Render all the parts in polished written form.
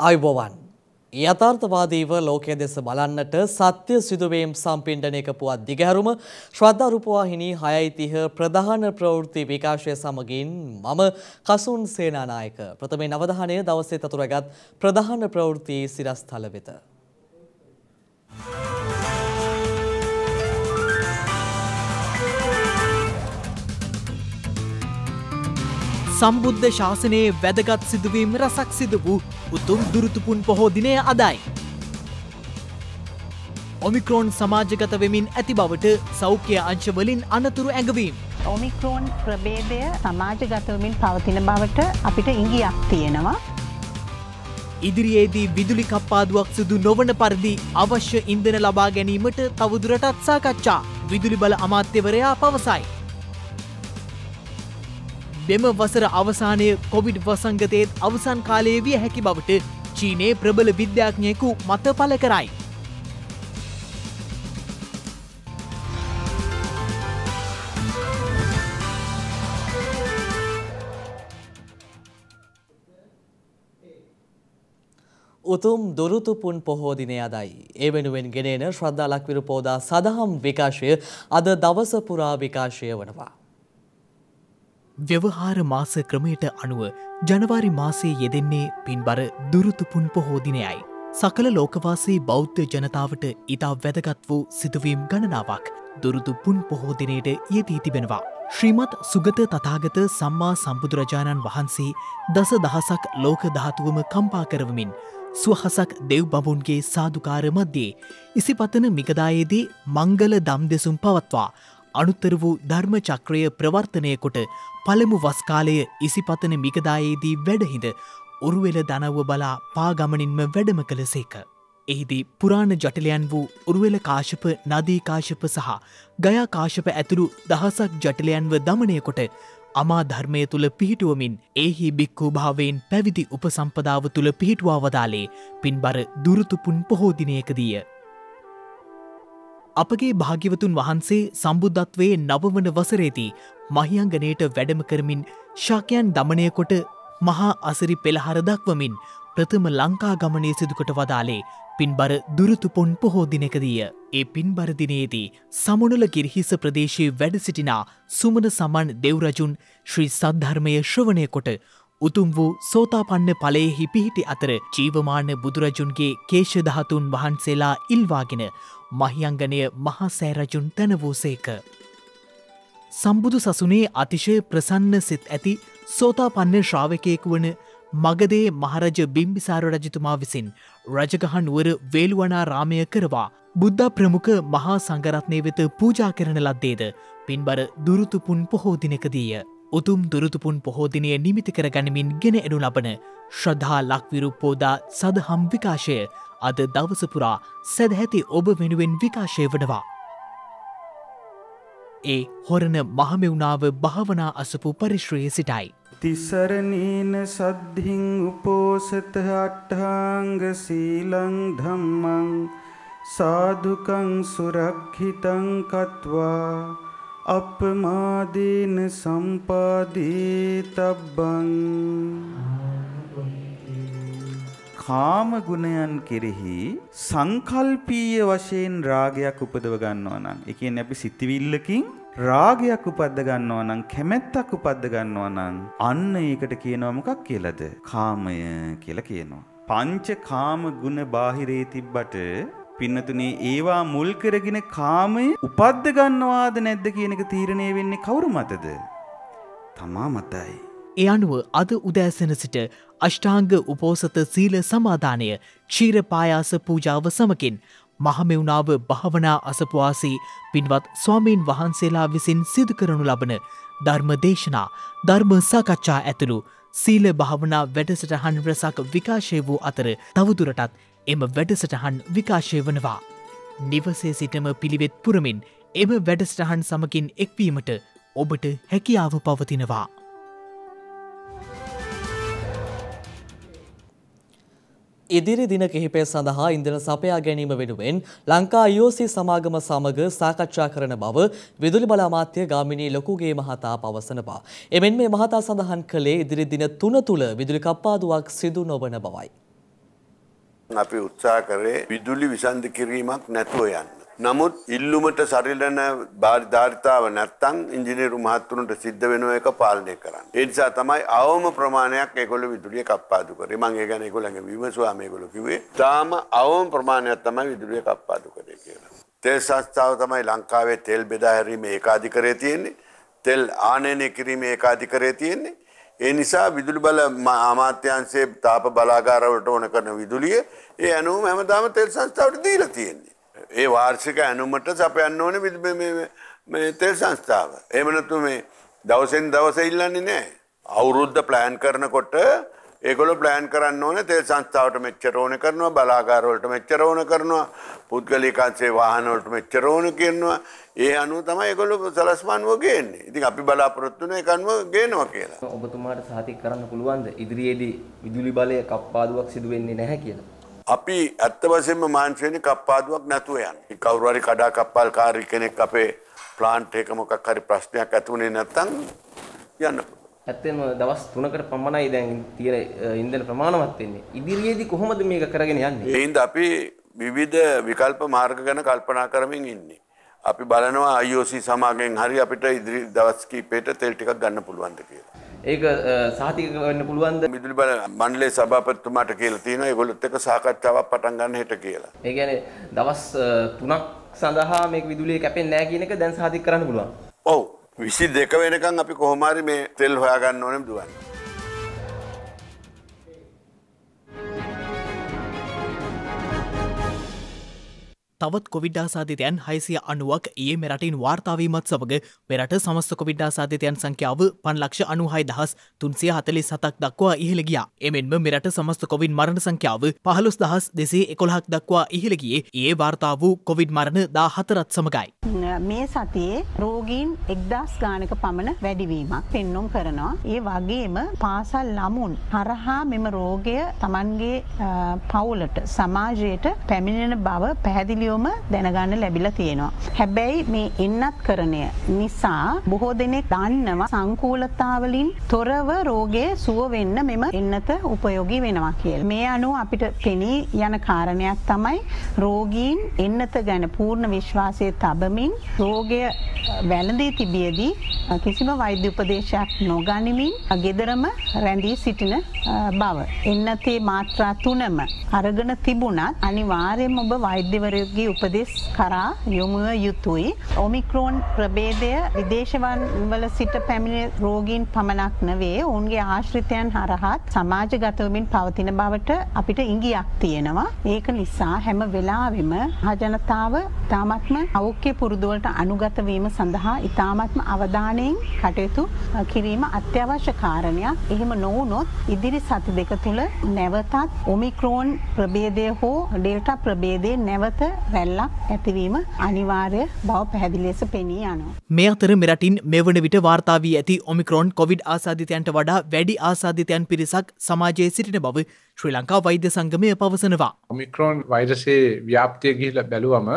අයිබෝවන් යථාර්ථවාදීව ලෝකයේ දෙස බලන්නට සත්‍ය සිදුවීම් සම්පින්ඩනයක පුවත් දිගහැරුම ශ්‍රද්ධා රූපවාහිනී 6:30 ප්‍රධාන ප්‍රවෘත්ති විකාශය සමගින් මම කසුන් සේනානායක ප්‍රථමයෙන් අවධානය දවසේ තතුරගත් ප්‍රධාන ප්‍රවෘත්ති සිරස්තල වෙත. සම්බුද්ධ ශාසනයේ වැදගත් සිදුවීම් රසක් සිදු වූ උතුම් දුරුතුපුන් පොහෝ දිනය අදයි. ඔමික්‍රෝන් සමාජගත වෙමින් ඇති බවට සෞඛ්‍ය අංශවලින් අනතුරු ඇඟවීම්. ඔමික්‍රෝන් ප්‍රභේදය සමාජගත වෙමින් පවතින බවට අපිට ඉඟියක් තියෙනවා. ඉදිරියේදී විදුලි කප්පාදුවක් සිදු නොවන පරිදි අවශ්‍ය ඉන්ධන ලබා ගැනීමට තවදුරටත් සාකච්ඡා විදුලි බල අමාත්‍යවරයා පවසයි. දෙම වසර අවසානයේ කොවිඩ් වසංගතයේත් අවසන් කාලයේ විය හැකි බවට චීනයේ ප්‍රබල විද්‍යාඥයෙකු මත පළ කරයි. උතුම් දුරුතුපුන් පොහෝ දිනය අදයි. ඒ වෙනුවෙන් ගෙනෙන ශ්‍රද්ධා ලක්විරු පෝදා සදහම් විකාශය අද දවස පුරා විකාශය වනවා. ව්‍යවහාර මාස ක්‍රමයට අනුව ජනවාරි මාසයේ යෙදෙන්නේ පින්බර දුරුතුපුන් පොහෝ දිනයයි. සකල ලෝකවාසී බෞද්ධ ජනතාවට ඉතා වැදගත් වූ සිදුවීම් ගණනාවක් දුරුතුපුන් පොහෝ දිනයට යෙදී තිබෙනවා. ශ්‍රීමත් සුගත තථාගත සම්මා සම්බුදුරජාණන් වහන්සේ දස දහසක් ලෝක ධාතුවම කම්පා කරවමින් සුවහසක් දෙව් බඹුන්ගේ සාදුකාර මැද්දේ ඉසිපතන මිගදායේදී මංගල දම් දෙසුම් පවත්වා අනුත්තර වූ ධර්ම චක්‍රය ප්‍රවර්තනය කොට පළමු වස් කාලය ඉසිපතන මිගදායේදී වැඩහිඳ උරුවෙල දනව්ව බලා පාගමනින්ම වැඩම කළසේක. එහිදී පුරාණ ජටිලයන් වූ උරුවෙල කාශ්‍යප නදී කාශ්‍යප සහ ගයා කාශ්‍යප ඇතුළු දහසක් ජටිලයන්ව දමනය කොට අමා ධර්මය තුළ පිහිටුවමින් ඒහි බික්කු භාවයෙන් පැවිදි උපසම්පදාව තුළ පිහිටුවා වදාලේ පින්බර දුරුතුපුන් පොහෝ දිනයකදීය. අපගේ භාග්‍යවතුන් වහන්සේ සම්බුද්ධත්වයේ නවවන වසරේදී මහියංගනයට වැඩම කරමින් ශාකයන් දමනය කොට මහා අසිරි පෙළහර දක්වමින් ප්‍රථම ලංකා ගමනය සිදුකොට වදාලේ පින්බර දුරුතුපොන් පොහෝ දිනකදීය. ඒ පින්බර දිනයේදී සමුණුල ගිරිහිස ප්‍රදේශයේ වැඩ සිටිනා සුමන සමන් දෙව්රජුන් ශ්‍රී සද්ධර්මය ශ්‍රවණය කොට උතුම් වූ සෝතාපන්න ඵලයෙහි පිහිටි අතර ජීවමාන බුදුරජුන්ගේ කේශ ධාතුන් වහන්සේලා ඉල්වාගෙන මහියංගනය මහා සෑ රජුන් තැන වූසේක. සම්බුදු සසුනේ අතිශය ප්‍රසන්න සිත් ඇති සෝතාපන්න ශ්‍රාවකයෙකු වන මගධයේ මහරජ බිම්බිසාර රජතුමා විසින් රජගහ නුවර වේළුවනාරාමය කරවා බුද්ධ ප්‍රමුඛ මහා සංඝරත්නය වෙත පූජා කරන ලද්දේද පින්බර දුරුතුපුන් පොහෝ දිනකදීය. උතුම් දුරුතුපුන් පොහෝ දිනය නිමිති කර ගනිමින් ගෙන එනු ලබන ශ්‍රද්ධා ලක්විරු පෝදා සදහම් විකාශය අද දවස පුරා සැදැහැති ඔබ වෙනුවෙන් විකාශය වනවා. ඒ හොරණ මහමෙවුනාව භාවනා අසපු පරිශ්‍රයේ සිටයි. තිසරණීන සද්ධින් උපෝසත අට්ඨාංග සීලං ධම්මං සාදුකං සුරක්ෂිතං කତ୍වා අපමාදීන සම්පාදී තබ්බං. කාම ගුණයන් කෙරෙහි සංකල්පීය වශයෙන් රාගයක් උපදව ගන්නවා නම්, ඒ කියන්නේ අපි සිතවිල්ලකින් රාගයක් උපද්ද ගන්නවා නම්, කැමැත්තක් උපද්ද ගන්නවා නම්, අන්න ඒකට කියනවා මොකක් කියලාද? කාමය කියලා කියනවා. පංච කාම ගුණ බාහිරේ තිබ්බට පින්නතුනේ ඒවා මුල් කරගෙන කාමය උපද්ද ගන්නවාද නැද්ද කියන එක තීරණය වෙන්නේ කවුරු මතද? තමා මතයි. ඒ අනුව අද උදෑසන සිට අෂ්ටාංග උපෝසත සීල සමාදානය ක්ෂීර පායාස පූජාව සමගින් මහමෙවුනාව භාවනා අසපුවාසී පින්වත් ස්වාමීන් වහන්සේලා විසින් සිදු කරනු ලබන ධර්ම දේශනා ධර්ම සාකච්ඡා ඇතුළු සීල භාවනා වැඩසටහන් රැසක් විකාශය වූ අතර තවදුරටත් එම වැඩසටහන් විකාශය වනවා. නිවසේ සිටම පිළිවෙත් පුරමින් එම වැඩසටහන් සමගින් එක්වීමට ඔබට හැකියාව පවතිනවා. ඉදිරි දින කිහිපය සඳහා ඉන්ධන සපයා ගැනීම වෙනුවෙන් ලංකා IOC සමාගම සමග සාකච්ඡා කරන බව විදුලි බල අමාත්‍ය ගාමිණී ලොකුගේ මහතා පවසනවා. එමෙන් මේ මහතා සඳහන් කළේ ඉදිරි දින 3 තුල විදුලි කප්පාදුවක් සිදු නොවන බවයි. අපි උත්සාහ කරේ විදුලි විසන්ධි කිරීමක් නැතුව යන්න. නමුත් ඉල්ලුමට සරිලන ධාරිතාව නැත්තම් ඉංජිනේරු මහත්තුරුන්ට සිද්ධ වෙන එක පාලනය කරන්න. ඒ නිසා තමයි අවම ප්‍රමාණයක් ඒගොල්ලෝ විදුලිය කප්පාදු කරේ. මම ඒ ගැන ඒගොල්ලන්ගේ විමසුවා මේගොල්ලෝ කිව්වේ තාම අවම ප්‍රමාණයක් තමයි විදුලිය කප්පාදු කරේ කියලා. තෙල් සංස්ථාව තමයි ලංකාවේ තෙල් බෙදා හැරීමේ ඒකාධිකාරිය තියෙන්නේ. තෙල් ආනයනය කිරීමේ ඒකාධිකාරිය තියෙන්නේ. ඒ නිසා විදුලි බල අමාත්‍යාංශයේ තාප බලාගාර වලට ඕන කරන විදුලිය ඒ ඇනුම හැමදාම තෙල් සංස්ථාවට දීලා තියෙන්නේ. ඒ වාර්ෂික ඇනුමට සපයන්න ඕනේ මේ තෙල් සංස්ථාව. එහෙම නැත්නම් මේ දවසෙන් දවස ඉල්ලන්නේ නැහැ. අවුරුද්ද ප්ලෑන් කරනකොට ඒගොල්ලෝ ප්ලෑන් කරන්න ඕනේ තෙල් සංස්ථාවට මෙච්චර ඕන කරනවා, බලාගාර වලට මෙච්චර ඕන කරනවා, පුද්ගලිකංශේ වාහන වලට මෙච්චර ඕන කරනවා. ඒ අනුව තමයි ඒගොල්ලෝ සලස්මානුව ගේන්නේ. ඉතින් අපි බලාපොරොත්තු වෙන එක අනුව ගේනවා කියලා. ඔබතුමාට සාතික කරන්න පුළුවන්ද ඉදිරියේදී විදුලි බලය කප්පාදුවක් සිදු වෙන්නේ නැහැ කියලා? අපි ඇත්ත වශයෙන්ම මාංශ වෙන්නේ කප්පාදුවක් නැතුව යන්නේ. කවුරු හරි කඩා කප්පාල් කාර්ය කෙනෙක් අපේ ප්ලාන්ට් එක මොකක් හරි ප්‍රශ්නයක් ඇති වුණේ නැත්නම් යන්න පුළුවන්. ඇත්තෙන්ම දවස් 3කට පමණයි දැන් තියෙන ඉන්ධන ප්‍රමාණවත් වෙන්නේ. ඉදිරියේදී කොහොමද මේක කරගෙන යන්නේ? ඒ හින්දා අපි විවිධ විකල්ප මාර්ග ගැන කල්පනා කරමින් ඉන්නේ. අපි බලනවා IOC සමාගයෙන් හරි අපිට ඉදිරි දවස් කිහිපෙට තෙල් ටිකක් ගන්න පුළුවන්ද කියලා. ඒක සහතික වෙන්න පුළුවන්ද? විදුලි බල මණ්ඩලයේ සභාපතිතුමාට කියලා තියෙනවා ඒගොල්ලොත් එක්ක සාකච්ඡාවක් පටන් ගන්න හෙට කියලා. ඒ කියන්නේ දවස් 3ක් සඳහා මේක විදුලිය කැපෙන්නේ නැහැ කියන එක දැන් සහතික කරන්න පුළුවන්. ඔව්. 22 වෙනකන් අපි කොහොම හරි මේ තෙල් හොයාගන්න ඕනේ දුවන්නේ. තවත් කොවිඩ් ආසාදිතයන් 690ක් ඊයේ මෙරටින් වාර්තා වීමත් සමග මෙරට සමස්ත කොවිඩ් ආසාදිතයන් සංඛ්‍යාව 5,96,347ක් දක්වා ඉහළ ගියා. එමෙන්ම මෙරට සමස්ත කොවිඩ් මරණ සංඛ්‍යාව 15,211ක් දක්වා ඉහළ ගියේ ඊයේ වාර්තා වූ කොවිඩ් මරණ 14ත් සමගයි. මේ සතියේ රෝගීන් 1000 ගානක පමණ වැඩිවීමක් පෙන්නුම් කරනවා. ඒ වගේම පාසල් ළමුන් හරහා මෙම රෝගය Tamanගේ පවුලට සමාජයට පැමිණෙන බව පැහැදිලිවම දැනගන්න ලැබිලා තියෙනවා. හැබැයි මේ එන්නත්කරණය නිසා බොහෝ දෙනෙක් දන්නවා සංකූලතාවලින් තොරව රෝගය සුව වෙන්න මෙම එන්නත උපයෝගී වෙනවා කියලා. මේ අනුව අපිට පෙනී යන කාරණයක් තමයි රෝගීන් එන්නත ගැන පූර්ණ විශ්වාසය තබමින් රෝගය වැළඳී තිබියදී කිසිම වෛද්‍ය උපදේශයක් නොගනිමින් ගෙදරම රැඳී සිටින බව. එන්නතේ මාත්‍රා 3ම අරගෙන තිබුණත් අනිවාර්යයෙන්ම ඔබ වෛද්‍යවරයෙකුගේ උපදෙස් කරා යොමු යුතුයි. ඔමික්‍රෝන් ප්‍රභේදය විදේශවල සිට පැමිණි රෝගීන් පමණක් නෙවෙයි ඔවුන්ගේ ආශ්‍රිතයන් හරහා සමාජගත වෙමින් පවතින බවට අපිට ඉඟියක් තියෙනවා. ඒක නිසා හැම වෙලාවෙම ජනතාව තාමත්ම අවුක්‍ය පුරුදු වලට අනුගත වීම සඳහා ඉතාමත්ම අවධානයෙන් කටයුතු කිරීම අත්‍යවශ්‍ය කාරණයක්. එහෙම නොවුනොත් ඉදිරි සති දෙක තුල නැවතත් ඔමික්‍රෝන් ප්‍රභේදය හෝ ඩෙල්ටා ප්‍රභේදයේ නැවත රැල්ලක් ඇතිවීම අනිවාර්ය බව පැහැදිලි ලෙස පෙනී යනවා. මේ අතර මෙරටින් මෙවන විට වාර්තා වී ඇති ඔමික්‍රෝන් කොවිඩ් ආසාදිතයන්ට වඩා වැඩි ආසාදිතයන් පිරිසක් සමාජයේ සිටින බව ශ්‍රී ලංකා වෛද්‍ය සංගමය පවසනවා. ඔමික්‍රෝන් වෛරසයේ ව්‍යාප්තිය ගිහිල්ලා බැලුවම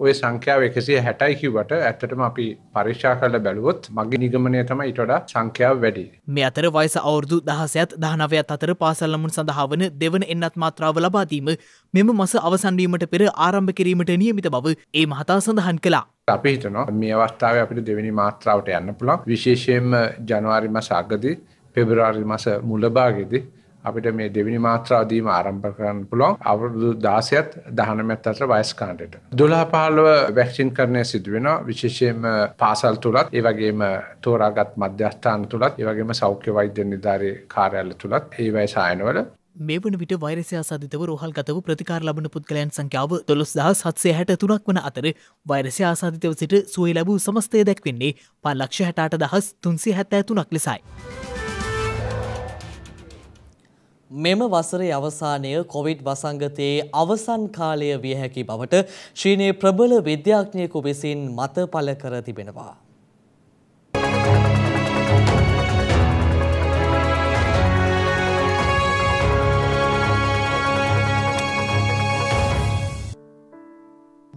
ওই සංඛ්‍යාව 160යි කිව්වට ඇත්තටම අපි පරීක්ෂා කරලා බැලුවොත් මගේ නිගමනය තමයි ඊට වඩා සංඛ්‍යාව වැඩි. මේ අතර වයස අවුරුදු 16ත් 19ත් අතර පාසල් ළමුන් සඳහා වන දෙවන එන්නත් මාත්‍රාව ලබා දීම මෙම මාස අවසන් වීමට පෙර ආරම්භ කිරීමට නියමිත බව ඒ මහතා සඳහන් කළා. අපි හිතනවා මේ අවස්ථාවේ අපිට දෙවෙනි මාත්‍රාවට යන්න පුළුවන්. විශේෂයෙන්ම ජනවාරි මාස අගදී පෙබරවාරි මාස මුල භාගයේදී අපිට මේ දෙවෙනි මාත්‍රාව දීම ආරම්භ කරන්න පුළුවන්. අවුරුදු 16ත් 19ත් අතර වයස් කාණ්ඩයට 12-15 වැක්සින් කරණය සිදු වෙනවා. විශේෂයෙන්ම පාසල් තුලත් ඒ වගේම තෝරාගත් මධ්‍යස්ථාන තුලත් ඒ වගේම සෞඛ්‍ය වෛද්‍ය නිලධාරී කාර්යාලය තුලත් ඒ වයස ආයනවල මේ වන විට වෛරසය ආසාදිතව රෝහල්ගතව ප්‍රතිකාර ලබන පුද්ගලයන් සංඛ්‍යාව 12763 වන අතර වෛරසය ආසාදිතව සිට සුවය ලැබූ සමස්තය දැක්වෙන්නේ 5,68,373ක් ලෙසයි. මෙම වසරේ අවසානය කොවිඩ් වසංගතයේ අවසන් කාලය විය හැකි බවට චීනයේ ප්‍රබල විද්‍යාඥයෙකු විසින් මත පළ කර තිබෙනවා.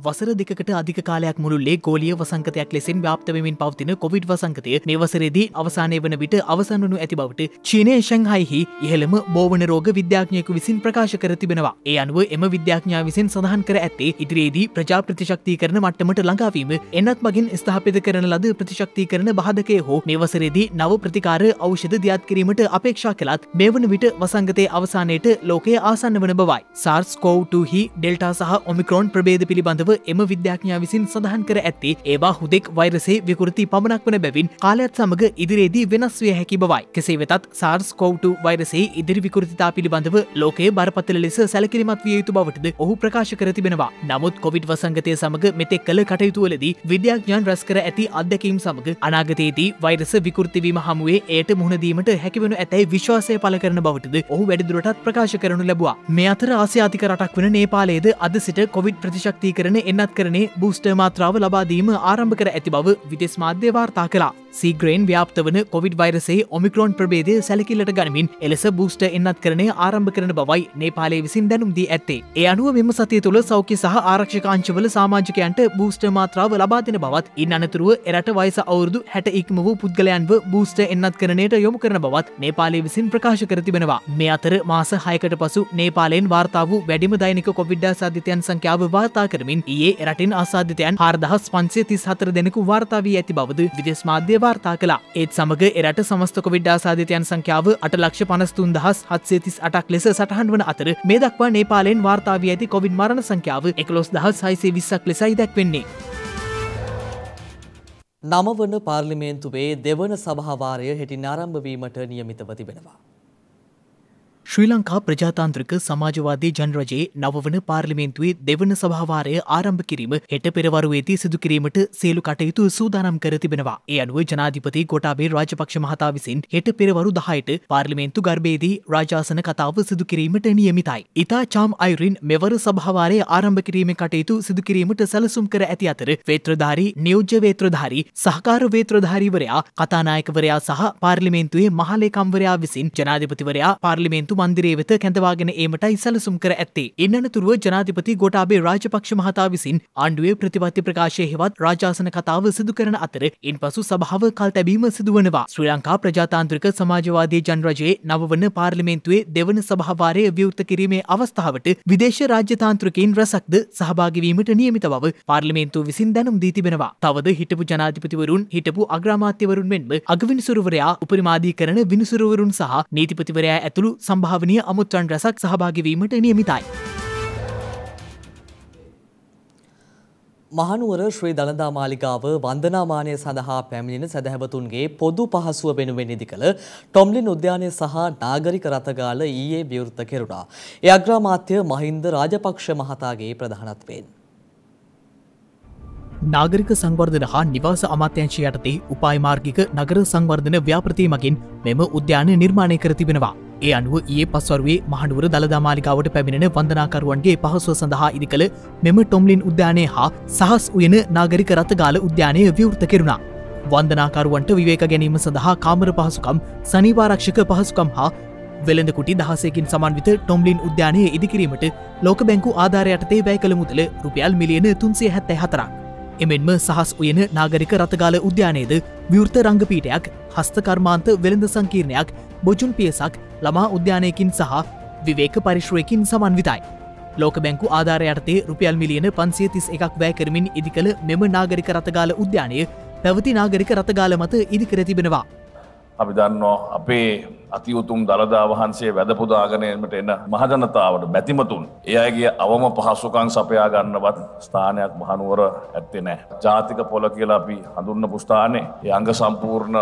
වසර දෙකකට අධික කාලයක් මුළුල්ලේ ගෝලීය වසංගතයක් ලෙසින් ව්‍යාප්ත වෙමින් පවතින කොවිඩ් වසංගතය මේ වසරේදී අවසානය වන විට අවසන් වනු ඇති බවට චීනයේ ෂැන්හයිහි ඉහළම බෝවන රෝග විද්‍යාඥයෙකු විසින් ප්‍රකාශ කර තිබෙනවා. ඒ අනුව එම විද්‍යාඥයා විසින් සඳහන් කර ඇත්තේ ඉදිරියේදී ප්‍රජා ප්‍රතිශක්තිකරණ මට්ටමට ළඟාවීම එන්නත් මගින් ස්ථාපිත කරන ලද ප්‍රතිශක්තිකරණ බාධකය හෝ මේ වසරේදී නව ප්‍රතිකාර ඖෂධ දියත් කිරීමට අපේක්ෂා කළත් මේ වන විට වසංගතයේ අවසානයට ලෝකය ආසන්න වන බවයි. SARS-CoV-2 හි ඩෙල්ටා සහ ඔමික්‍රෝන් ප්‍රභේද පිළිබඳව එම විද්‍යාඥයා විසින් සඳහන් කර ඇත්තේ ඒවා හුදෙක් වෛරසයේ විකෘති පමණක් වන බැවින් කාලයත් සමග ඉදිරියේදී වෙනස් විය හැකි බවයි. කෙසේ වෙතත් SARS-CoV-2 වෛරසයේ ඉදිරි විකෘතිතා පිළිබඳව ලෝකයේ බරපතල ලෙස සැලකිලිමත් විය යුතු බවටද ඔහු ප්‍රකාශ කර තිබෙනවා. නමුත් කොවිඩ් වසංගතය සමග මෙතෙක් කළ කටයුතුවලදී විද්‍යාඥයන් රැස් කර ඇති අත්දැකීම් සමග අනාගතයේදී වෛරස විකෘති වීම හමුවේ එයට මුහුණ දීමට හැකිවනු ඇතැයි විශ්වාසය පළ කරන බවටද ඔහු වැඩිදුරටත් ප්‍රකාශ කරනු ලැබුවා. මේ අතර ආසියාතික රටක් වන නේපාලයේද අද සිට කොවිඩ් ප්‍රතිශක්තිකරණ එන්නත් කරණේ බූස්ටර් මාත්‍රාව ලබා දීම ආරම්භ කර ඇති බව විදේශ මාධ්‍ය වාර්තා කළා. සීග්‍රේන් ව්‍යාප්ත වන කොවිඩ් වෛරසයේ ඔමික්‍රෝන් ප්‍රභේදය සැලකිල්ලට ගනිමින් එලෙස බූස්ටර් එන්නත් කරණය ආරම්භ කරන බවයි නේපාලය විසින් දැනුම් දී ඇත්තේ. ඒ අනුව මෙම සතිය තුළ සෞඛ්‍ය සහ ආරක්ෂක අංශවල සමාජිකයන්ට බූස්ටර් මාත්‍රාව ලබා දෙන බවත් ඉන් අනතුරුව එරට වයස අවුරුදු 60 ඉක්ම වූ පුද්ගලයන්ව බූස්ටර් එන්නත් කරණයට යොමු කරන බවත් නේපාලය විසින් ප්‍රකාශ කර තිබෙනවා. මේ අතර මාස 6කට පසු නේපාලයෙන් වාර්තා වූ වැඩිම දෛනික කොවිඩ් ආසාදිතයන් සංඛ්‍යාව වාර්තා කරමින් ඊයේ එරටින් ආසාදිතයන් 4534 දෙනෙකු වාර්තා වී ඇති බවද විදේශ මාධ්‍ය වාර්තා කළා. ඒත් සමග එරට සමස්ත කොවිඩ් ආසාදිතයන් සංඛ්‍යාව 8,53,738ක් ලෙස සටහන් වන අතර මේ දක්වා නේපාලයෙන් වාර්තා වී ඇති කොවිඩ් මරණ සංඛ්‍යාව 11,620ක් ලෙසයි දැක්වෙන්නේ. 9 වන පාර්ලිමේන්තුවේ දෙවන සභාවාරය හෙටින් ආරම්භ වීමට නියමිතව තිබෙනවා. ශ්‍රී ලංකා ප්‍රජාතාන්ත්‍රික සමාජවාදී ජනරජයේ නවවන පාර්ලිමේන්තුවේ දෙවන සභාවාරය ආරම්භ කිරීම හෙට පෙරවරුවේදී සිදු කිරීමට සියලු කටයුතු සූදානම් කර තිබෙනවා. ඒ අනුව ජනාධිපති ගෝඨාභය රාජපක්ෂ මහතා විසින් හෙට පෙරවරු 10ට පාර්ලිමේන්තු ගර්භයේදී රාජාසන කතාව සිදු කිරීමට නියමිතයි. ඉතා චාම් අයුරින් මෙවර සභාවාරය ආරම්භ කිරීමේ කටයුතු සිදු කිරීමට සැලසුම් කර ඇති අතර වේත්‍රධාරී, නියෝජ්‍ය වේත්‍රධාරී, සහකාර වේත්‍රධාරීවරයා, කතානායකවරයා සහ පාර්ලිමේන්තුවේ මහලේකම්වරයා විසින් ජනාධිපතිවරයා පාර්ලිමේන්තු මන්දිරයේ වෙත කැඳවාගෙන ඒමටයි සැලසුම් කර ඇත්තේ. ඉන් අනතුරුව ජනාධිපති ගෝඨාභය රාජපක්ෂ මහතා විසින් ආණ්ඩුවේ ප්‍රතිපත්ති ප්‍රකාශය හෙවත් රාජාසන කතාව සිදු කරන අතර ඉන්පසු සභාව කල් තැබීම සිදුවනවා. ශ්‍රී ලංකා ප්‍රජාතාන්ත්‍රික සමාජවාදී ජනරජයේ නවවන පාර්ලිමේන්තුවේ දෙවන සභාවාරය විවෘත කිරීමේ අවස්ථාවට විදේශ රාජ්‍යතාන්ත්‍රිකයින් රැසක්ද සහභාගී වීමට නියමිත බව පාර්ලිමේන්තුව විසින් දැනුම් දී තිබෙනවා. තවද හිටපු ජනාධිපතිවරුන්, හිටපු අග්‍රාමාත්‍යවරුන් මෙන්ම අගවිනිසුරුවරයා, උපරිමාධිකරණ විනිසුරුවරුන් සහ නීතිපතිවරයා ඇතුළු සම්භාවනීය අමුත්‍රන් රැසක් සහභාගී වීමට නියමිතයි. මහනුවර ශ්‍රී දළදා මාලිගාව වන්දනාමානය සඳහා පැමිණෙන සැදැහැවතුන්ගේ පොදු පහසුව වෙනුවෙන් ඉදි කළ ටොම්ලින් උද්‍යානය සහ නාගරික රථගාල ඊයේ විවෘත කෙරුණා. ඒ අග්‍රාමාත්‍ය මහින්ද රාජපක්ෂ මහතාගේ ප්‍රධානත්වයෙන්. නාගරික සංවර්ධන හා නිවාස අමාත්‍යංශය යටතේ උපාය මාර්ගික නගර සංවර්ධන ව්‍යාපෘතිය මගින් මෙම උද්‍යානය නිර්මාණය කර තිබෙනවා. ඒ අනුව ඊයේ පස්වරුවේ මහනුවර දළදා මාලිගාවට පැමිණෙන වන්දනාකරුවන්ගේ පහසුව සඳහා ඉදි කළ මෙම ටොම්ලින් උද්‍යානය හා සහස් උයන නාගරික රථගාල උද්‍යානය විවෘත කෙරුණා. වන්දනාකරුවන්ට විවේක ගැනීම සඳහා කාමර පහසුකම්, සනීපාරක්ෂක පහසුකම් හා වෙළඳ කුටි 16කින් සමන්විත ටොම්ලින් උද්‍යානය ඉදිකිරීමට ලෝක බැංකු ආධාරය යටතේ වැය කළ මුදල රුපියල් මිලියන 374ක්. එමෙන්ම සහස් උයන නාගරික රථගාල උද්‍යානයේද විවෘත රංගපීඨයක්, හස්තකර්මාන්ත වෙළඳ සංකීර්ණයක්, බොජුන් පියසක්, ළමා උද්‍යානයකින් සහ විවේක පරිශ්‍රයකින් සමන්විතයි. ලෝක බැංකු ආධාරය යටතේ රුපියල් මිලියන 531ක් වැය කරමින් ඉදිකළ මෙම නාගරික රථගාල උද්‍යානය පැවති නාගරික රථගාල මත ඉදිකර තිබෙනවා. අපි දන්නවා අපේ අතිඋතුම් දළදා වහන්සේ වැදපුදාගෙන එන්නට එන මහජනතාවට බැතිමතුන් ඒ අයගේ අවම පහසුකම් සපයා ගන්නවත් ස්ථානයක් මහනුවර ඇත්තේ නැහැ. ජාතික පොළ කියලා අපි හඳුන්වපු ස්ථානේ ඒ අංග සම්පූර්ණ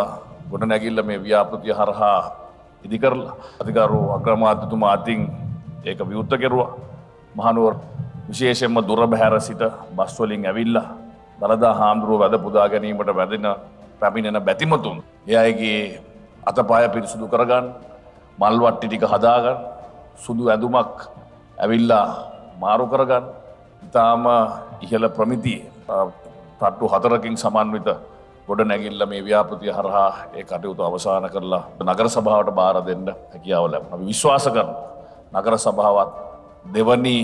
ගොඩනැගිල්ල මේ ව්‍යාපෘතිය හරහා ඉදි කරලා අධිකාරෝ අග්‍රාමාත්‍යතුමා අතින් ඒක විවෘත කෙරුවා. මහනුවර විශේෂයෙන්ම දුර බැහැර සිට බස් වලින් ඇවිල්ලා දළදා හාමුදුරුවෝ වැදපුදා ගැනීමට පැමිණෙන බැතිමතුන් ඒ අයගේ අතපය පිරිසුදු කරගන්න, මල් වට්ටි ටික හදාගන්න, සුදු ඇඳුමක් ඇවිල්ලා මාරු කරගන්න, ඊටාම ඉහළ ප්‍රමිතිය තට්ටු 4කින් සමන්විත ගොඩනැගිල්ල මේ ව්‍යාපෘතිය හරහා ඒ කටයුතු අවසන් කරලා නගර සභාවට බාර දෙන්න හැකියාව ලැබුණා. අපි විශ්වාස කරනවා නගර සභාවත් දෙවනි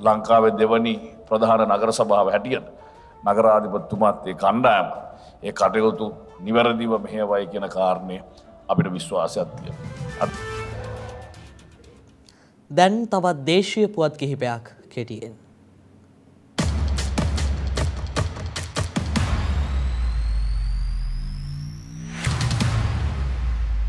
ලංකාවේ දෙවනි ප්‍රධාන නගර සභාව හැටියට නගරාධිපතිතුමාත් ඒ කණ්ඩායම ඒ කටයුතු නිවැරදිව මෙහෙයවයි කියන කාරණේ අපිට විශ්වාසයක් තියෙනවා. දැන් තවත් දේශීය පුවත් කිහිපයක් කෙටියෙන්.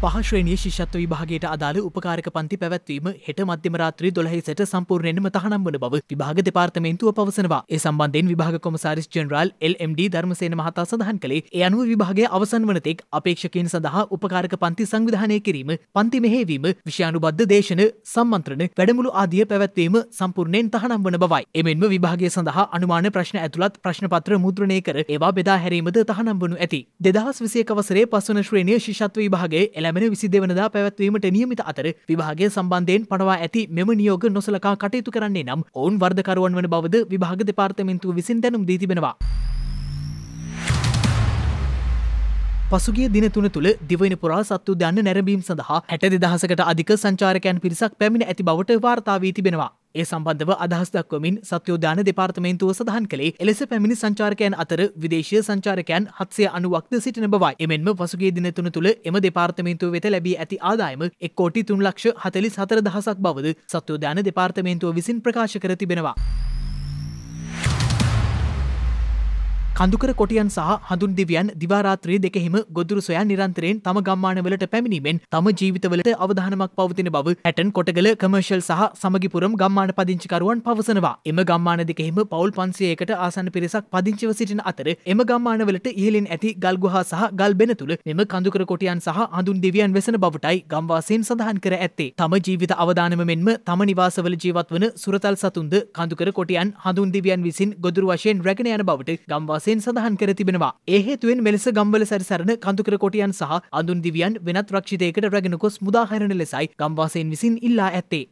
පහශ්‍රේණිය ශිෂ්‍යත්ව විභාගයට අදාළ උපකාරක පන්ති පැවැත්වීම හෙට මධ්‍යම රාත්‍රී 12 සිට සම්පූර්ණයෙන්ම තහනම් වන බව විභාග දෙපාර්තමේන්තුව පවසනවා. ඒ සම්බන්ධයෙන් විභාග කොමසාරිස් ජෙනරාල් LMD ධර්මසේන මහතා සඳහන් කළේ ඒ අනුව විභාගය අවසන් වන තෙක් අපේක්ෂකයන් සඳහා උපකාරක පන්ති සංවිධානය කිරීම, පන්ති මෙහෙයවීම, විෂයානුබද්ධ දේශන, සම්මන්ත්‍රණ, වැඩමුළු ආදිය පැවැත්වීම සම්පූර්ණයෙන් තහනම් වන බවයි. එමෙන්ම විභාගය සඳහා අනුමාන ප්‍රශ්න ඇතුළත් ප්‍රශ්නපත්‍ර මුද්‍රණය කර ඒවා බෙදා හැරීමද තහනම් වනු ඇති. 2021 වසරේ පස්වන ශ්‍රේණිය ශිෂ්‍යත්ව විභාගයේ ලැබෙන 22 වනදා පැවැත්වීමට නියමිත අතර විභාගය සම්බන්ධයෙන් පනවා ඇති මෙම නියෝග නොසලකා කටයුතු කරන්නේ නම් ඔවුන් වර්ධකරුවන් වන බවද විභාග දෙපාර්තමේන්තුව විසින් දැනුම් දී තිබෙනවා. පසුගිය දින 3 තුළ දිවයින පුරා සත්තු උද්‍යාන නැරඹීම් සඳහා 62000කට අධික සංචාරකයන් පිරිසක් පැමිණ ඇති බවට වාර්තා වී තිබෙනවා. ඒ සම්බන්ධව අදහස් දක්වමින් සත්වෝද්‍යාන දෙපාර්තමේන්තුව සඳහන් කළේ එලෙස පැමිණි සංචාරකයන් අතර විදේශීය සංචාරකයන් 790ක්ද සිටින බවයි. එමෙන්ම පසුගිය දින 3 තුළ එම දෙපාර්තමේන්තුව වෙත ලැබී ඇති ආදායම 1,03,44,000ක් බවද සත්වෝද්‍යාන දෙපාර්තමේන්තුව විසින් ප්‍රකාශ කර තිබෙනවා. කඳුකර කොටියන් සහ හඳුන් දිවියන් දිවා රාත්‍රී දෙකෙහිම ගොදුරු සොයා නිරන්තරයෙන් තම ගම්මානවලට පැමිණීමෙන් තම ජීවිතවලට අවධානමක් පවතින බව හැටන් කොටගල කමර්ෂල් සහ සමගිපුරම් ගම්මාන පදිංචිකරුවන් පවසනවා. එම ගම්මාන දෙකෙහිම පවුල් 500කට ආසන්න පිරිසක් පදිංචිව සිටින අතර එම ගම්මානවලට ඉහළින් ඇති ගල් ගුහා සහ ගල් බෙන තුල මෙම කඳුකර කොටියන් සහ හඳුන් දිවියන් වෙසෙන බවටයි ගම්වාසීන් සඳහන් කර ඇත්තේ. තම ජීවිත අවදානම මෙන්ම තම නිවාසවල ජීවත් වන සුරතල් සතුන්ද කඳුකර කොටියන් හඳුන් දිවියන් විසින් ගොදුරු වශයෙන් රැගෙන යන බවට ගම්වාසීන් සඳහන් කර තිබෙනවා. ඒ හේතුවෙන් මෙලෙස ගම්වල සැරිසරන කඳුකර කොටියන් සහ අඳුන් දිවියන් වෙනත් රක්ෂිතයකට රැගෙන ගොස් මුදාහැරෙන ලෙසයි ගම්වාසීන් විසින් ඉල්ලා ඇත්තේ.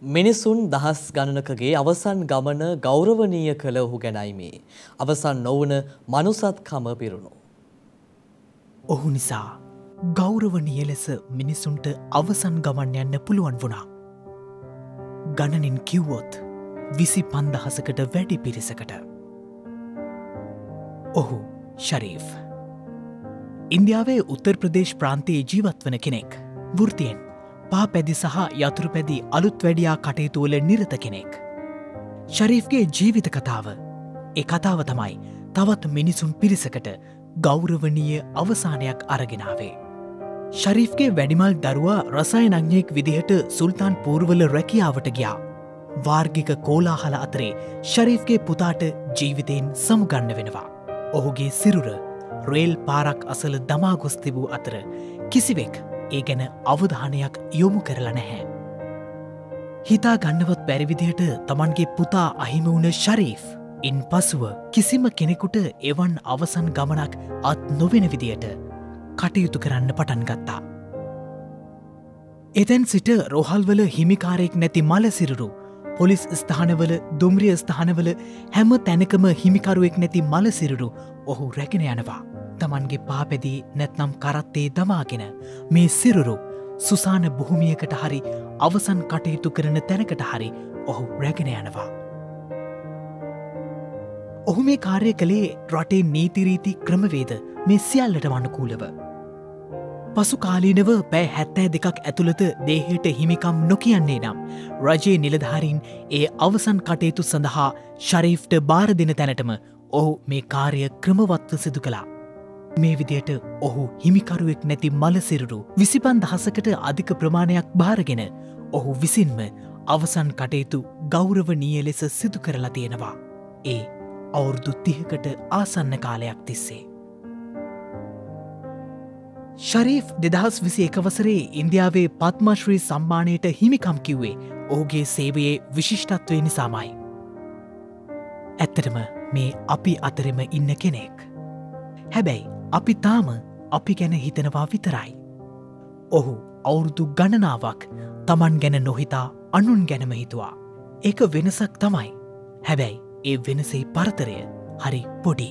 මිනිසුන් දහස් ගණනකගේ අවසන් ගමන ගෞරවනීය කළ ඔහු ගැනයි මේ අවසන් නොවන මනුසත්කම පිරුණු. ඔහු නිසා ගෞරවනීය ලෙස මිනිසුන්ට අවසන් ගමන් යන්න පුළුවන් වුණා. ගණනින් කිව්වොත් 25,000කට වැඩි පිරිසකට. ඔහු ශරීෆ්. ඉන්දියාවේ උත්තර ප්‍රදේශ් ප්‍රාන්තයේ ජීවත් වන කෙනෙක්. වෘත්තියෙන් පා පැදි සහ යතුරු පැදි අලුත් වැඩියා කටයුතුවල නිරත කෙනෙක්. ශරීෆ්ගේ ජීවිත කතාව. ඒ කතාව තමයි තවත් මිනිසුන් පිරිසකට ගෞරවනීය අවසානයක් අරගෙනාවේ. ශරීෆ්ගේ වැඩිමල් දරුවා රසායනඥයෙක් විදිහට සුල්තාන් පූර්වල රැකියාවට ගියා. වාර්ගික කෝලාහල අතරේ ශරීෆ්ගේ පුතාට ජීවිතයෙන් සමුගන්න වෙනවා. ඔහුගේ සිරුර රේල් පාරක් අසල දමා ගොස් තිබූ අතර කිසිවෙක් ඒ ගැන අවධානයක් යොමු කරලා නැහැ. හිතා ගන්නවත් බැරි විදිහට තමන්ගේ පුතා අහිමි වුණ ශරීෆ් ඉන් පසුව කිසිම කෙනෙකුට එවන් අවසන් ගමනක් අත් නොවෙන විදියට කටයුතු කරන්න පටන් ගත්තා. එතැන් සිට රෝහල්වල හිමිකාරයෙක් නැති මලසිරුරු, පොලිස් ස්ථානවල, දුම්රිය ස්ථානවල හැම තැනකම හිමිකරුවෙක් නැති මලසිරුරු ඔහු රැගෙන යනවා. තමන්ගේ පාපැදී නැත්නම් කරත්තේ දමාගෙන මේ සිරුරු සුසාන භූමියකට හරි අවසන් කටයුතු කරන තැනකට හරි ඔහු රැගෙන යනවා. ඔහු මේ කාර්ය කළේ රටේ නීතිරීති ක්‍රමවේද මේ සියල්ලට අනුකූලව. පසු කාලීනව පැය 72ක් ඇතුළත දේහයට හිමිකම් නොකියන්නේ නම් රජයේ නිලධාරීන් ඒ අවසන් කටයුතු සඳහා ශරීෆ්ට බාර දෙන තැනටම ඔහු මේ කාර්ය ක්‍රමවත්ව සිදු කළා. මේ විදියට ඔහු හිමිකරුවෙක් නැති මලසිරුරු 25,000කට අධික ප්‍රමාණයක් භාරගෙන ඔහු විසින්ම අවසන් කටයුතු ගෞරවනීය ලෙස සිදු කරලා තියෙනවා. ඒ අවුරුදු 30කට ආසන්න කාලයක් තිස්සේ. ශරීෆ් 2021 වසරේ ඉන්දියාවේ පත්මශ්‍රී සම්මානයට හිමිකම් කිව්වේ ඔහුගේ සේවයේ විශිෂ්ටත්වය නිසාමයි. ඇත්තටම මේ අපි අතරෙම ඉන්න කෙනෙක්. හැබැයි අපි තාම අපි ගැන හිතනවා විතරයි. ඔහු අවුරුදු ගණනාවක් තමන් ගැන නොහිතා අනුන් ගැනම හිතුවා. ඒක වෙනසක් තමයි. හැබැයි ඒ වෙනසේ පරතරය හරි පොඩි.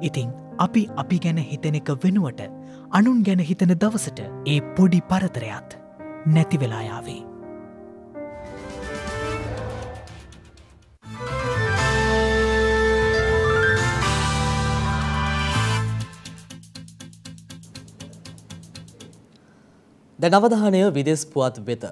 ඉතින් අපි ගැන හිතන එක වෙනුවට අනුන් ගැන හිතන දවසට ඒ පොඩි පරතරයත් නැති වෙලා යාවේ. දැන් අවධානය විදෙස් පුවත් වෙත.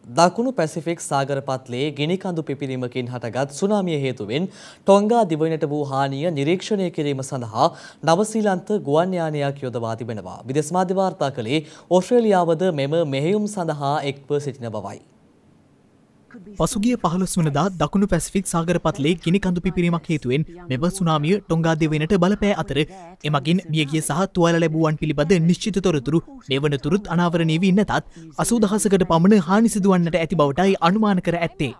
දකුණු පැසිෆික් සාගර පත්ලයේ ගිනිකඳු පිපිරීමකින් හටගත් සුනාමිය හේතුවෙන් ටොංගා දිවයිනට වූ හානිය නිරීක්ෂණය කිරීම සඳහා නවසීලන්ත ගුවන් යානයක් යොදවා තිබෙනවා. විදේශ මාධ්‍ය වාර්තා කළේ ඕස්ට්‍රේලියාවද මෙම මෙහෙයුම් සඳහා එක්ව සිටින බවයි. පසුගිය 15 වනදා දකුණු පැසිෆික් සාගර පත්ලයේ ගිනිකඳු පිපිරීමක් හේතුවෙන් මෙම සුනාමිය ටොංගා දිවයිනට බලපෑ අතර එමගින් මියගිය සහ තුවාල ලැබුවන් පිළිබඳ නිශ්චිත තොරතුරු මෙවනතුරුත් අනාවරණය වී නැතත් 80000කට පමණ හානි සිදුවන්නට ඇති බවටයි අනුමාන කර ඇත්තේ.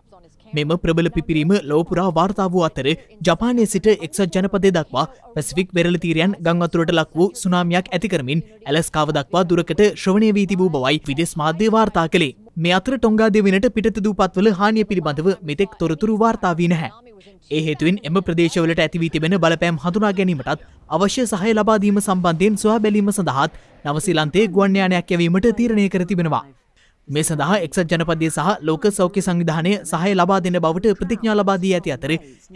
මෙම ප්‍රබල පිපිරීම ලොව පුරා වාර්තා වූ අතර ජපානයේ සිට එක්සත් ජනපදයේ දක්වා පැසිෆික් වෙරළ තීරයන් ගම් වතුරට ලක් වූ සුනාමියක් ඇති කරමින් ඇලස්කාව දක්වා දුරකට ශ්‍රවණය වී තිබූ බවයි විදේශ මාධ්‍ය වාර්තා කළේ. මේ අතර ටොංගා දිවයිනට පිටත දූපත්වල හානිය පිළිබඳව මෙතෙක් තොරතුරු වාර්තා වී නැහැ. ඒ හේතුවෙන් එම ප්‍රදේශවලට ඇති වී තිබෙන බලපෑම් හඳුනා ගැනීමටත් අවශ්‍ය සහාය ලබා දීම සම්බන්ධයෙන් සොයා බැලීම සඳහාත් නවසීලන්තයේ ගුවන් යානයක් යැවීමට තීරණය කර තිබෙනවා. මේ සඳහා එක්සත් ජනපදයේ සහ ලෝක සෞඛ්‍ය සංවිධානය සහාය ලබා දෙන බවට ප්‍රතිඥා ලබා දී ඇති අතර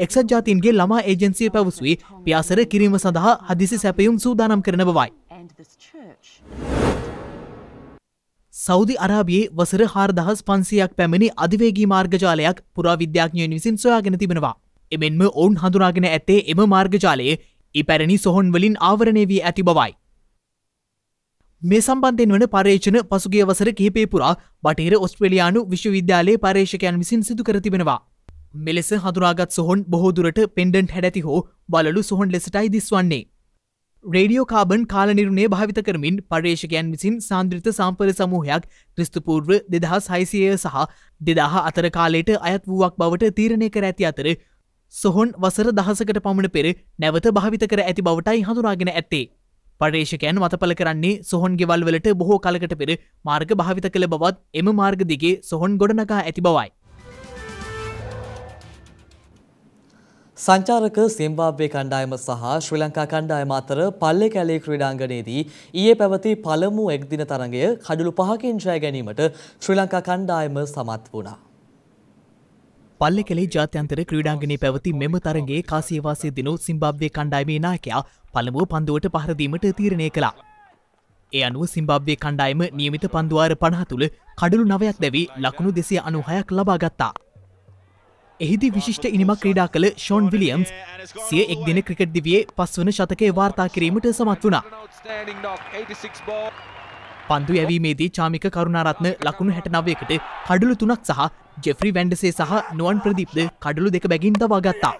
එක්සත් ජාතීන්ගේ ළමා ඒජන්සිය පැවසුවේ පියාසර කිරීම සඳහා හදිසි සැපයුම් සූදානම් කරන බවයි. සෞදි අරාබියේ වසර 4500ක් පැමිණි අධිවේගී මාර්ගජාලයක් පුරාවිද්‍යාඥයන් විසින් සොයාගෙන තිබෙනවා. එමෙන්ම ඔවුන් හඳුනාගෙන ඇත්තේ එම මාර්ගජාලයේ ඉපැරණි සොහොන් වලින් ආවරණය වී ඇති බවයි. මේ සම්බන්ධයෙන් වන පර්යේෂණ පසුගිය වසර කිහිපය පුරා බටහිර ඔස්ට්‍රේලියානු විශ්වවිද්‍යාලයේ පර්යේෂකයන් විසින් සිදු කර තිබෙනවා. මෙලෙස හඳුනාගත් සොහොන් බොහෝ දුරට පෙන්ඩන්ට් හැඩැති හෝ බලලු සොහොන් ලෙසටයි දිස්වන්නේ. රේඩියෝ කාබන් කාලනිර්ණය භාවිත කරමින් පර්යේෂකයන් විසින් සාන්ද්‍රිත සාම්පල සමූහයක් ක්‍රිස්තුපූර්ව 2600 සහ 2000 අතර කාලයට අයත් වූවක් බවට තීරණය කර ඇති අතර සොහොන් වසර 10කට පමණ පෙර නැවත භාවිත කර ඇති බවටයි හඳුනාගෙන ඇත්තේ. පර්යේෂකයන් මතපල කරන්නේ සොහොන් ගෙවල් වලට බොහෝ කලකට පෙර මාර්ග භාවිත කළ බවත් එම මාර්ග දිගේ සොහොන් ගොඩනගා ඇති බවයි. සංචාරක සිම්බාබ්වේ කණ්ඩායම සහ ශ්‍රී ලංකා කණ්ඩායම අතර පල්ලේ කැලේ ක්‍රීඩාංගණයේදී ඊයේ පැවති පළමු එක්දින තරඟය කඩලු 5කින් ජය ගැනීමට ශ්‍රී ලංකා කණ්ඩායම සමත් වුණා. පල්ලේ කැලේ ජාත්‍යන්තර ක්‍රීඩාංගණයේ පැවති මෙම තරඟයේ කාසියවාසී දිනු සිම්බාබ්වේ කණ්ඩායමේ නායකයා පළමුව පන්දුවට පහර දීමට තීරණය කළා. ඒ අනුව සිම්බාබ්වේ කණ්ඩායම නියමිත පන්දුවාර 50 තුල කඩලු 9ක් දැවි ලකුණු 296ක් ලබා ගත්තා. එහිදී විශිෂ්ට ඉනිමක් ක්‍රීඩා කළ ෂෝන් විලියම්ස් සිය එක් දින ක්‍රිකට් දිවියේ 5 වන ශතකයේ වාර්තා කිරීමට සමත් වුණා. පන්දු යැවීමේදී චාමික කරුණාරත්න ලකුණු 69කට කඩලු 3ක් සහ ජෙෆ්රි වැන්ඩසේ සහ නුවන් ප්‍රදීප්ද කඩලු 2 බැගින් දවා ගත්තා.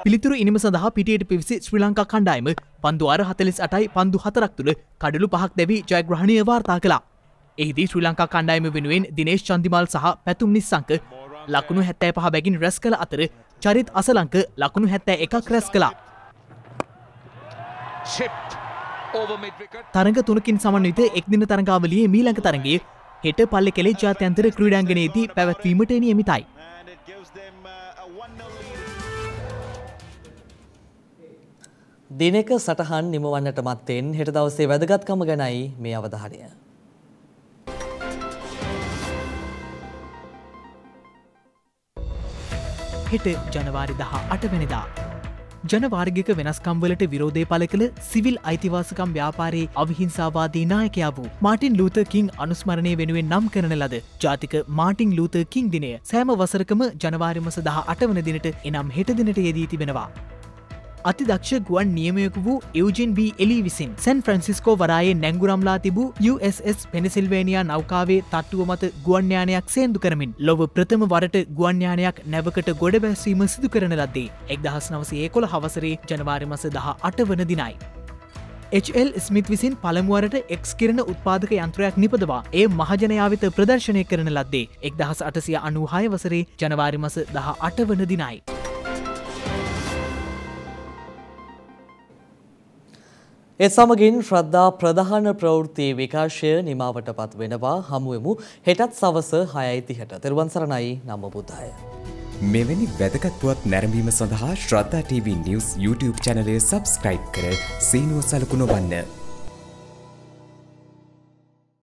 පිළිතුරු ඉනිම සඳහා පිටියට පිවිසි ශ්‍රී ලංකා කණ්ඩායම පන්දුවාර 48යි පන්දු 4ක් තුල කඩලු 5ක් දැවි ජයග්‍රහණය වාර්තා කළා. එහිදී ශ්‍රී ලංකා කණ්ඩායම වෙනුවෙන් දිනේෂ් චන්දිමාල් සහ පැතුම් නිස්සංක ලකුණු 75 බැගින් රැස් කළ අතර චරිත් අසලංක ලකුණු 71ක් රැස් කළා. තරඟ 3කින් සමන්විත එක්දින තරඟාවලියේ මීළඟ තරඟයේ හෙට පල්ලේ කැලේ ජාත්‍යන්තර ක්‍රීඩාංගණයේදී පැවැත්වීමට නියමිතයි. දිනක සටහන් නිමවන්නට මත්තෙන් හෙට දවසේ වැදගත්කම ගැනයි මේ අවධානය. හෙට ජනවාරි 18 වෙනිදා ජනවාර්ගික වෙනස්කම්වලට විරෝධය පළ කළ සිවිල් අයිතිවාසිකම් ව්‍යාපාරයේ අවිහිංසාවාදී නායකයා වූ මාටින් ලූතර් කිං අනුස්මරණය වෙනුවෙන් නම් කරන ලද ජාතික මාටින් ලූතර් කිං දිනය සෑම වසරකම ජනවාරි මාස 18 වන දිනට එනම් හෙට දිනට යෙදී තිබෙනවා. අතිදක්ෂ ගුවන් නියමයක වූ යූජින් බී එලී විසින් සැන් ෆ්‍රැන්සිස්කෝ වරායේ නැංගුරම්ලා තිබූ USS පෙනිසිල්වේනියා නෞකාවේ තට්ටුව මත ගුවන් යානයක් සේන්දු කරමින් ලොව ප්‍රථම වරට ගුවන් යානයක් නැවකට ගොඩ බැස්වීම සිදු කරන ලද්දේ 1911 වසරේ ජනවාරි මාස 18 වන දිනයි. HL ස්මිත් විසින් පළමුවරට X කිරණ උත්පාදක යන්ත්‍රයක් නිපදවා ඒ මහජනයා වෙත ප්‍රදර්ශනය කරන ලද්දේ 1896 වසරේ ජනවාරි මාස 18 වන දිනයි. ඒ සමගින් ශ්‍රද්ධා ප්‍රධාන ප්‍රවෘත්ති විකාශය නිමාවට පත් වෙනවා. හමුවෙමු හෙටත් සවස 6:30ට. තෙරුවන් සරණයි. නම බුද්ධාය. මෙවැනි වැදගත් පුවත් නැරඹීම සඳහා ශ්‍රද්ධා TV News YouTube channel එක subscribe කර සීනුව සලකුණ වන්න.